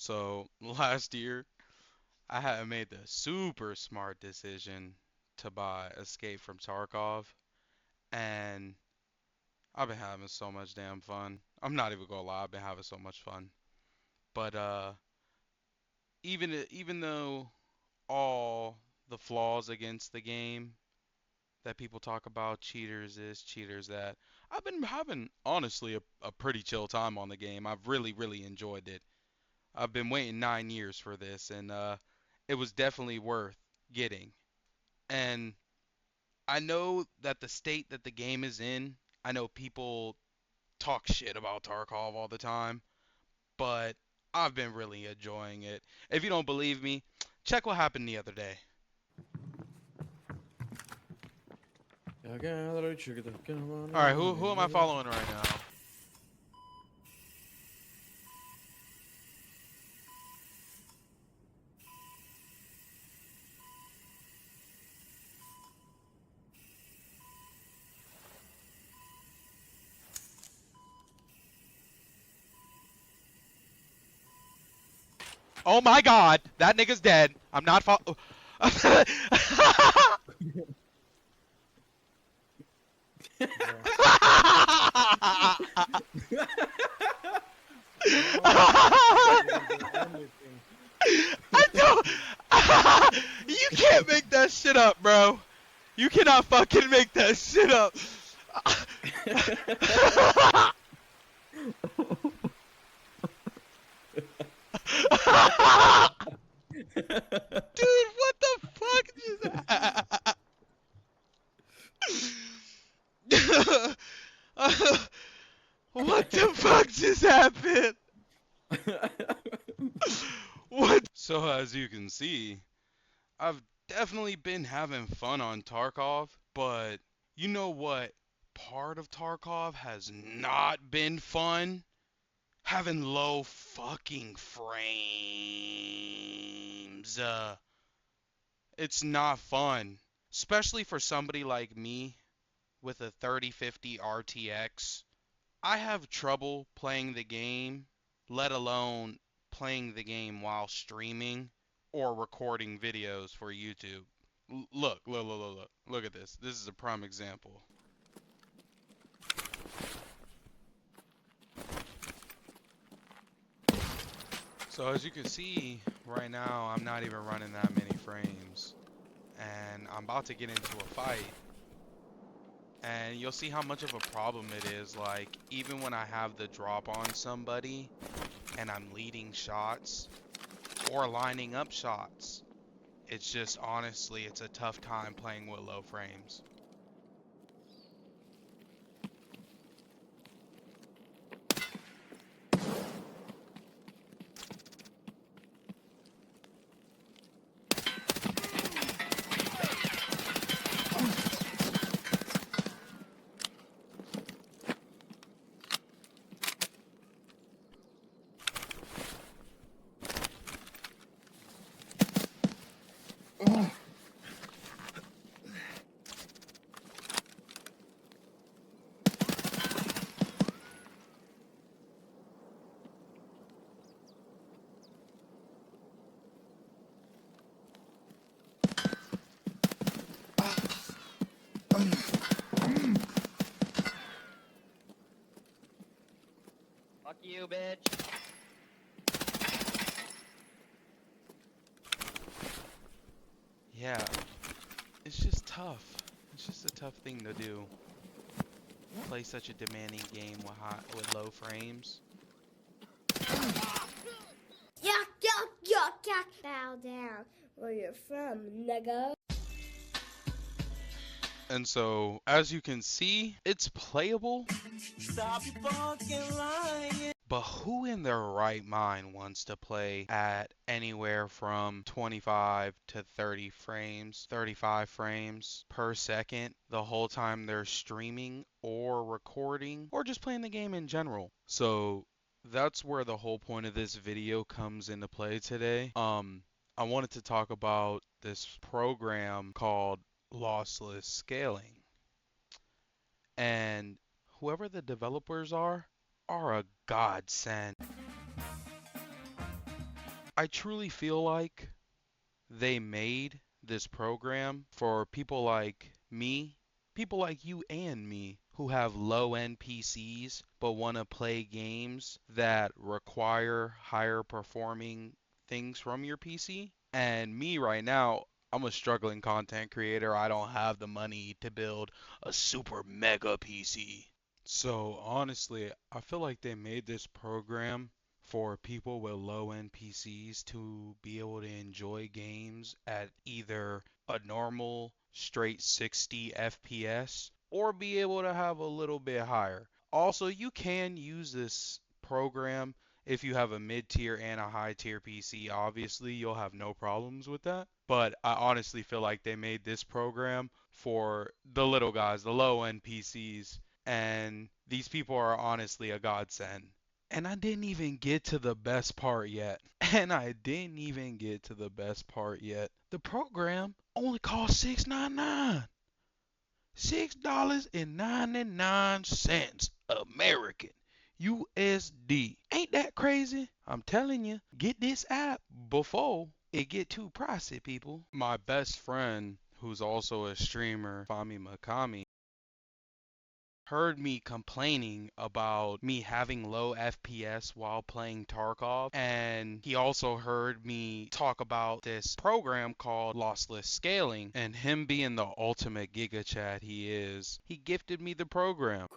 So last year, I had made the super smart decision to buy Escape from Tarkov, and I've been having so much damn fun. I'm not even gonna lie, I've been having so much fun. But even though all the flaws against the game that people talk about, cheaters this, cheaters that, I've been having honestly a pretty chill time on the game. I've really enjoyed it. I've been waiting 9 years for this, and it was definitely worth getting. And I know that the state that the game is in, I know people talk shit about Tarkov all the time, but I've been really enjoying it. If you don't believe me, check what happened the other day. All right, who am I following right now? Oh my God, that nigga's dead. I'm not follow. I don't. You can't make that shit up, bro. You cannot fucking make that shit up. Dude, what the fuck just what the fuck just happened? What? So as you can see, I've definitely been having fun on Tarkov, but you know what part of Tarkov has not been fun? Having low fucking frames. It's not fun, especially for somebody like me with a 3050 RTX. I have trouble playing the game, let alone playing the game while streaming or recording videos for YouTube. Look at this. This is a prime example. So as you can see, right now I'm not even running that many frames, and I'm about to get into a fight, and you'll see how much of a problem it is. Like, even when I have the drop on somebody and I'm leading shots or lining up shots, it's just honestly, it's a tough time playing with low frames. Fuck you, bitch. Yeah, it's just tough. It's just a tough thing to do. Play such a demanding game with low frames. Yuck, yuck, yuck, yuck. Bow down where you're from, nigga. And so, as you can see, it's playable. Stop fucking lying. But who in their right mind wants to play at anywhere from 25 to 30 frames, 35 frames per second the whole time they're streaming or recording or just playing the game in general? So that's where the whole point of this video comes into play today. I wanted to talk about this program called lossless scaling. And whoever the developers are a godsend. I truly feel like they made this program for people like me, people like you and me, who have low end PCs but want to play games that require higher performing things from your PC. And me right now, I'm a struggling content creator. I don't have the money to build a super mega PC. So honestly, I feel like they made this program for people with low-end PCs to be able to enjoy games at either a normal straight 60 FPS or be able to have a little bit higher. Also, you can use this program if you have a mid-tier and a high-tier PC. Obviously, you'll have no problems with that. But I honestly feel like they made this program for the little guys, the low-end PCs, and these people are honestly a godsend. And I didn't even get to the best part yet. And I didn't even get to the best part yet. The program only costs $6.99. $6.99 American USD. Ain't that crazy? I'm telling you, get this app before it get too pricey, people. My best friend, who's also a streamer, Fami Makami, heard me complaining about me having low FPS while playing Tarkov, and he also heard me talk about this program called lossless scaling, and him being the ultimate giga chat he is, he gifted me the program.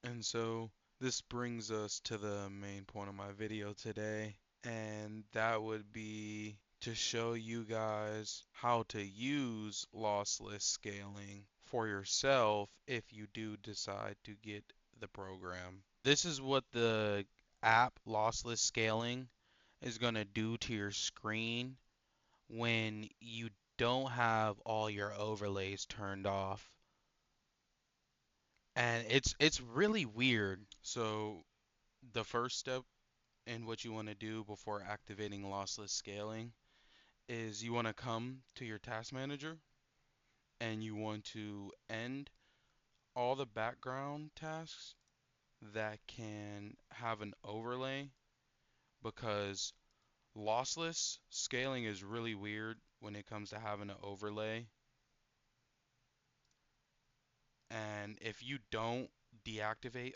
And so this brings us to the main point of my video today, and that would be to show you guys how to use lossless scaling for yourself if you do decide to get the program. This is what the app lossless scaling is going to do to your screen when you don't have all your overlays turned off. And it's really weird. So the first step in what you want to do before activating lossless scaling is you want to come to your task manager and you want to end all the background tasks that can have an overlay, because lossless scaling is really weird when it comes to having an overlay. And if you don't deactivate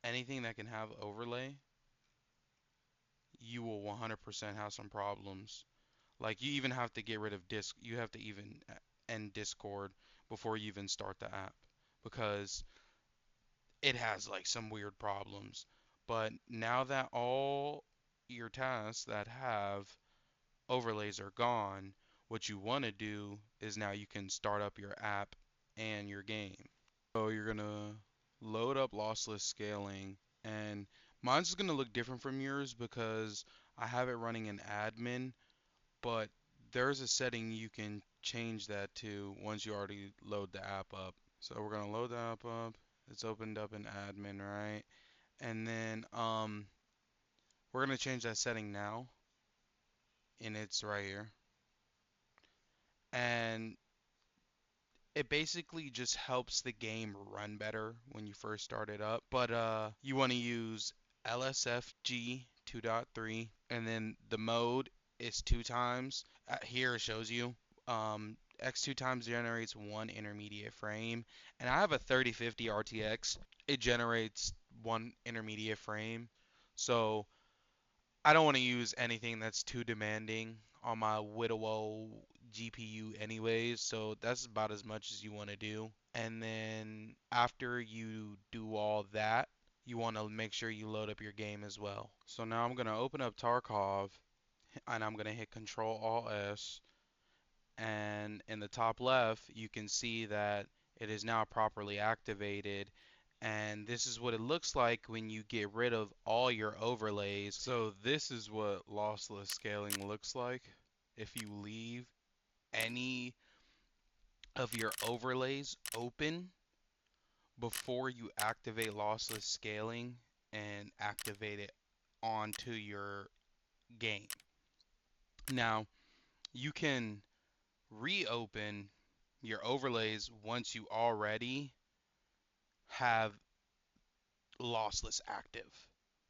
anything that can have overlay, you will 100% have some problems. Like, you even have to get rid of you have to even end Discord before you even start the app, because it has like some weird problems. But now that all your tasks that have overlays are gone, what you want to do is now you can start up your app and your game. So you're gonna load up lossless scaling, and mine's is gonna look different from yours because I have it running in admin, but there's a setting you can change that to once you already load the app up. So we're gonna load the app up. It's opened up in admin, right? And then we're gonna change that setting now, and it's right here. And it basically just helps the game run better when you first start it up. But you want to use LSFG 2.3, and then the mode is 2 times. Here it shows you. X2 times generates one intermediate frame, and I have a 3050 RTX. It generates one intermediate frame, so I don't want to use anything that's too demanding on my Widowo GPU anyways, so that's about as much as you want to do. And then after you do all that, you want to make sure you load up your game as well. So now I'm going to open up Tarkov, and I'm going to hit Control Alt S, and in the top left you can see that it is now properly activated, and this is what it looks like when you get rid of all your overlays. So this is what lossless scaling looks like if you leave any of your overlays open before you activate lossless scaling and activate it onto your game. Now, you can reopen your overlays once you already have lossless active.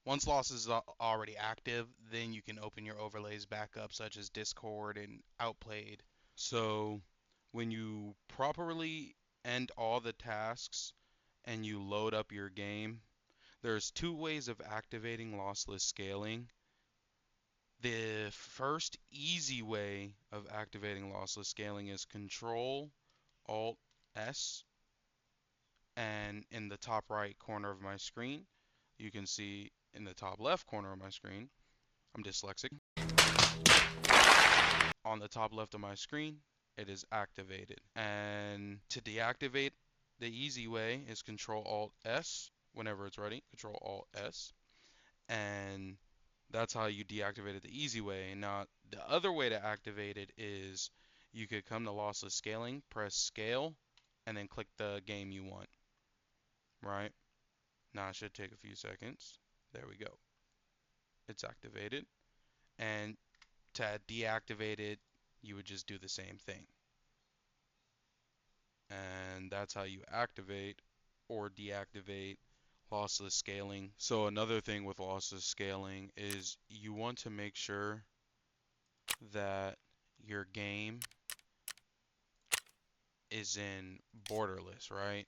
Once lossless is already active, then you can open your overlays back up, such as Discord and Outplayed. So when you properly end all the tasks and you load up your game, there's two ways of activating lossless scaling. The first easy way of activating lossless scaling is Control Alt S, and in the top right corner of my screen, you can see in the top left corner of my screen, I'm dyslexic. On the top left of my screen, it is activated. And to deactivate, the easy way is Control Alt S whenever it's ready. Control Alt S. And that's how you deactivate it the easy way. Now, the other way to activate it is you could come to lossless scaling, press scale, and then click the game you want. Right? Now it should take a few seconds. There we go. It's activated. And to deactivate it, you would just do the same thing. And that's how you activate or deactivate lossless scaling. So another thing with lossless scaling is you want to make sure that your game is in borderless, right?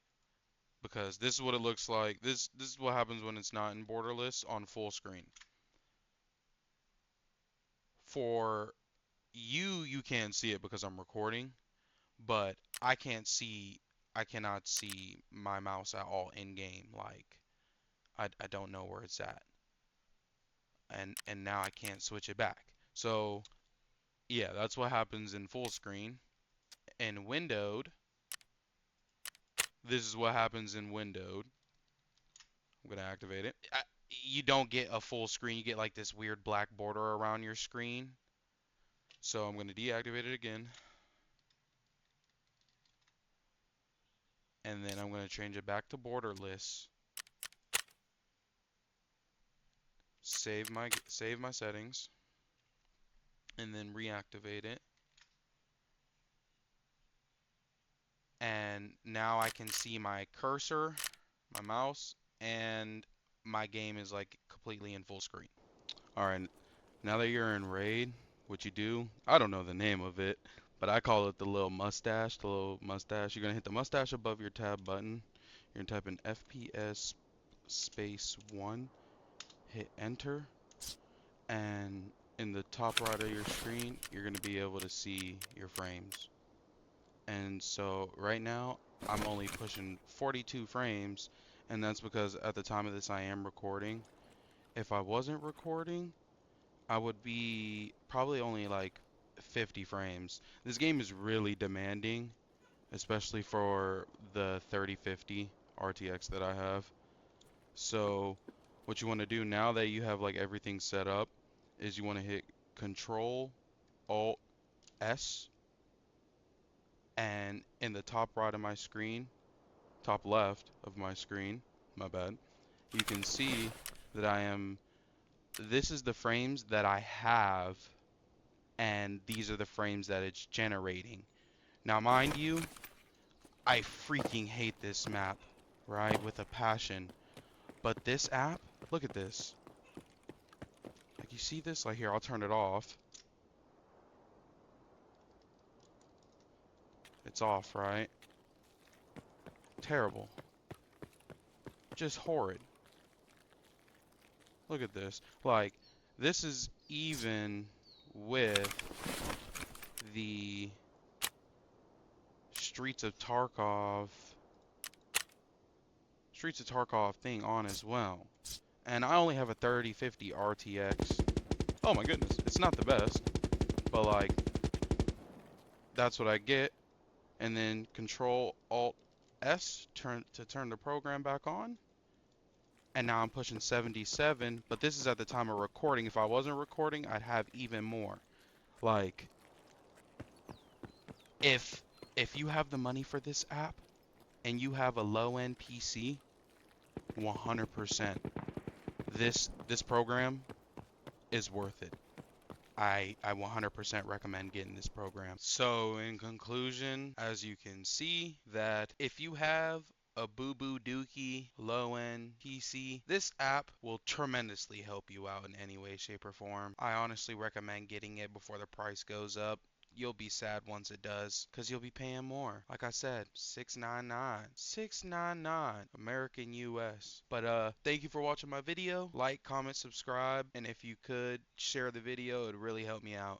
Because this is what it looks like. This is what happens when it's not in borderless on full screen. For you can't see it because I'm recording, but I cannot see my mouse at all in game. Like I don't know where it's at. And now I can't switch it back. So yeah, that's what happens in full screen. In windowed, this is what happens in windowed. I'm gonna activate it. You don't get a full screen. You get like this weird black border around your screen. So I'm gonna deactivate it again. And then I'm gonna change it back to borderless. Save my settings. And then reactivate it. And now I can see my cursor, my mouse, and my game is like completely in full screen. Alright, now that you're in raid, what you do, I don't know the name of it, but I call it the little mustache, You're gonna hit the mustache above your tab button. You're gonna type in FPS space 1, hit enter, and in the top right of your screen, you're gonna be able to see your frames. And so right now I'm only pushing 42 frames, and that's because at the time of this I am recording. If I wasn't recording, I would be probably only like 50 frames. This game is really demanding, especially for the 3050 RTX that I have. So what you want to do now that you have like everything set up is you want to hit Control Alt S, and in the top right of my screen, top left of my screen, my bad, you can see that this is the frames that I have, and these are the frames that it's generating. Now, mind you, I freaking hate this map, right, with a passion. But this app, look at this. Like, you see this? Like, here, I'll turn it off. It's off, right? Terrible. Just horrid. Look at this. Like, this is even with the Streets of Tarkov thing on as well. And I only have a 3050 RTX. Oh my goodness, it's not the best, but like, that's what I get. And then Control Alt S to turn the program back on. And now I'm pushing 77, but this is at the time of recording. If I wasn't recording, I'd have even more. Like, if you have the money for this app and you have a low-end PC, 100%, this program is worth it. I 100% recommend getting this program. So in conclusion, as you can see, that if you have a boo-boo dookie low-end PC, this app will tremendously help you out in any way, shape, or form. I honestly recommend getting it before the price goes up. You'll be sad once it does, because you'll be paying more. Like I said, $699 American US. But thank you for watching my video. Like, comment, subscribe, and if you could share the video, it would really help me out.